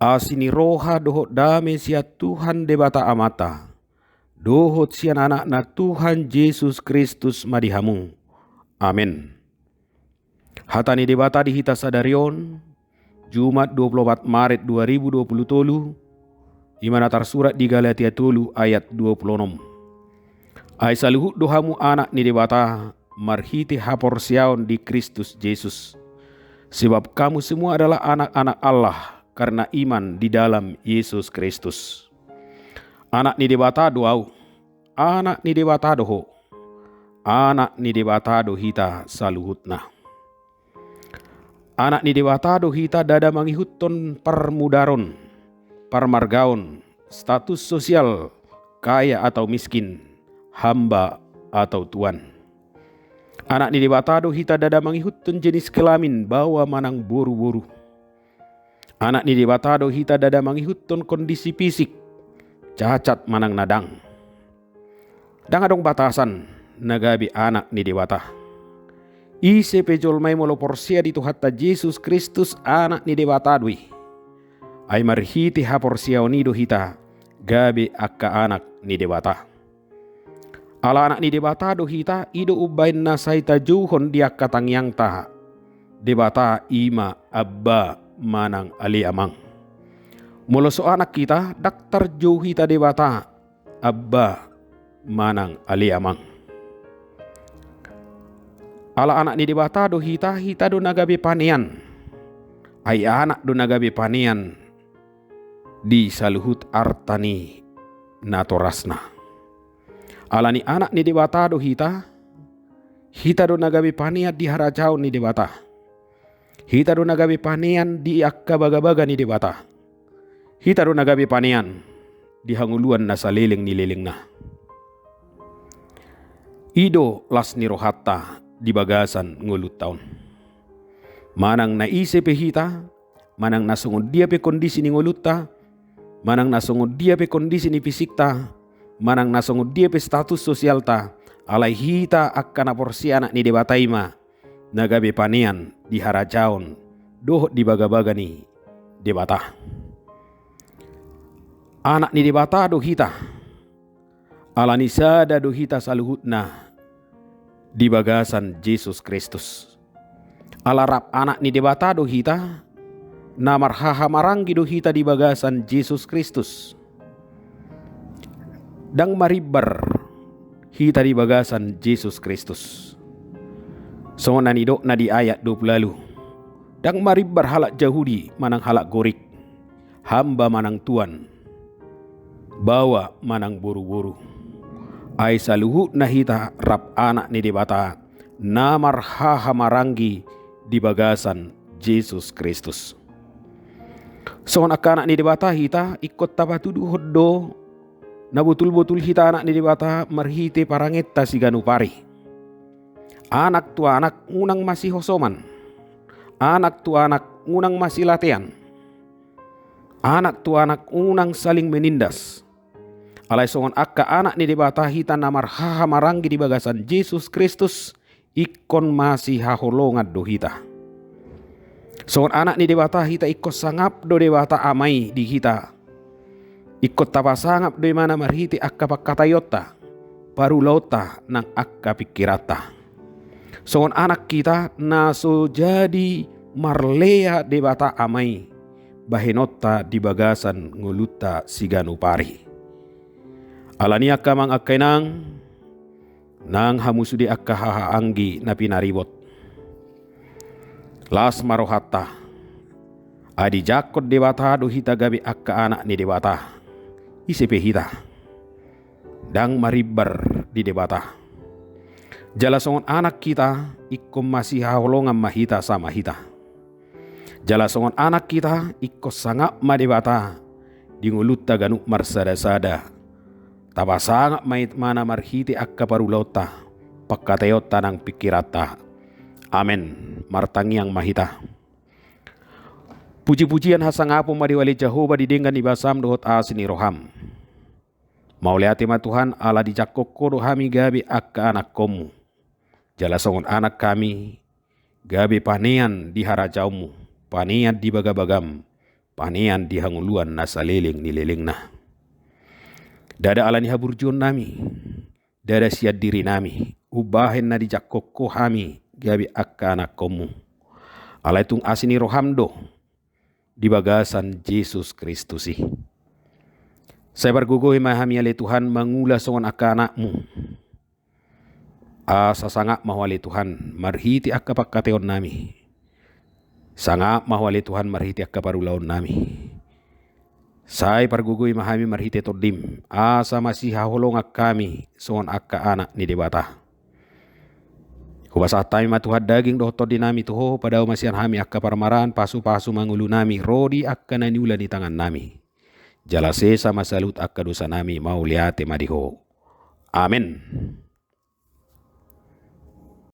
Asini roha dohot dame sia Tuhan debata amata. Dohot sian anak na Tuhan Yesus Kristus madihamu. Amin. Hatani debata di hita sadarion Jumat 24 Maret 2020 tolu. Imana tersurat di Galatia tolu ayat 26. Ai saluhut dohamu anak ni debata marhiti haporsiaon di Kristus Yesus. Sebab kamu semua adalah anak-anak Allah karena iman di dalam Yesus Kristus. Anak ni debata doau, anak ni debata doho, anak ni debata do hita saluhutna. Anak ni debata do hita dada mangihuton permudaron, parmargaon, status sosial, kaya atau miskin, hamba atau tuan. Anak ni debata do hita dada mangihuton jenis kelamin bawa manang boru-boru. Anak ni debata do hita dada mangihuton kondisi fisik, cacat manang nadang. Dang adong batasan nagabi anak ni debata. Ise pejol may molo porsia dito hatta Yesus Kristus anak ni debata dui. Ay marhiti ha porsia onido hita gabi akka anak ni debata. Ala anak ni debata do hita ido ubain na saita juhon dia katangyang ta. Debata ima abba manang ali amang. Molo so anak kita daktar jo hita debata abba manang ali amang. Ala anak ni debata do hita do nagabe panean. Ay anak do nagabe panean di saluhut artani natorasna. Ala ni anak ni debata do hita do nagabe panean di harajau ni debata. Hita do nagabe panean di akka baga-baga ni debata. Hita do nagabe panean di hanguluan na saleleng ni leleng na. Ido las ni rohata di bagasan ngulut taon. Manang naisip hita, manang nasungod dia pe kondisi ni nguluta, manang nasungod dia pe kondisi ni fisikta, manang nasungod dia pe status sosial ta, alay hita akka na porsi anak ni debataima, nagabe panean di harajaon, doh di baga-baga ni debata. Anak ni debata do hita, alani sada do hita saluhutna di bagasan Yesus Kristus. Alarap anak ni debata do hita namar haha maranggi do hita di bagasan Yesus Kristus. Dang maribar hita di bagasan Yesus Kristus. So nanidok na di ayat 20 lalu. Dang maribar halak Yahudi manang halak gorik, hamba manang tuan, bawa manang buru-buru. Ay saluhu na hita rap anak ni debata namar haha maranggi di bagasan Yesus Kristus. So anak ni debata hita ikut tapatudu hoddo na betul-betul hita anak ni debata marhite parangetta si ganupari. Anak tu anak ngunang masih hosoman. Anak tu anak ngunang masih latihan. Anak tu anak unang saling menindas. Alay songon akka anak ni debata hita namar haha maranggi di bagasan Yesus Kristus ikon masih haholongan do hita. Songon anak ni debata hita ikut sangap do debata amai di hita. Ikut tapa sangap do mana marhiti akka pakatayota parulota nang akka pikirata. Songon anak kita naso jadi marlea debata amai bahenota di bagasan nguluta siganupari. Alani akka mang akkay nang hamusudi akka haha anggi na pinaribot. Las marohata adi jakot debata do hita gabi akka anak ni debata. Isipe hita dang maribar di debata. Jala songon anak kita ikom masih haholongan mahita sama hita. Jala songon anak kita ikos sangap madebata di nguluta ganuk marsada-sada. Tapa sangap mait mana marhiti akka parulota pakatayota nang pikirata. Amen. Martangiang mahita. Puji-pujian hasangapo madiwali Jehovah didengan ibasam dohot asini roham. Mauliati ma Tuhan ala di jakoko dohami gabi akka anak komu. Jala songon anak kami gabi panean di harajaumu, panean di bagabagam, panean di hanguluan nasa leleng ni leleng na. Dada alani haburjon nami, dada siad diri nami, ubahen na di jakoko hami, gabi akka anak komu. Alai tung asini rohamdo, di bagasan Yesus Kristusi. Saya bergugoi mahami ale Tuhan mangula songon akka anakmu. Asa sangak mahwale Tuhan marhiti akka pakkateon nami. Sangak mahwale Tuhan marhiti akka parulaon nami. Saya pergugui mahami marhiti todim. Asa masih haholong kami songon akka anak ni debata. Kubasa tami matuhad daging doh todi nami tuho padao masian hami akka parmaran pasu-pasu mangulu nami rodi akka naniula di tangan nami. Jalase sama salut akka dosa nami mau liate madiho. Amin.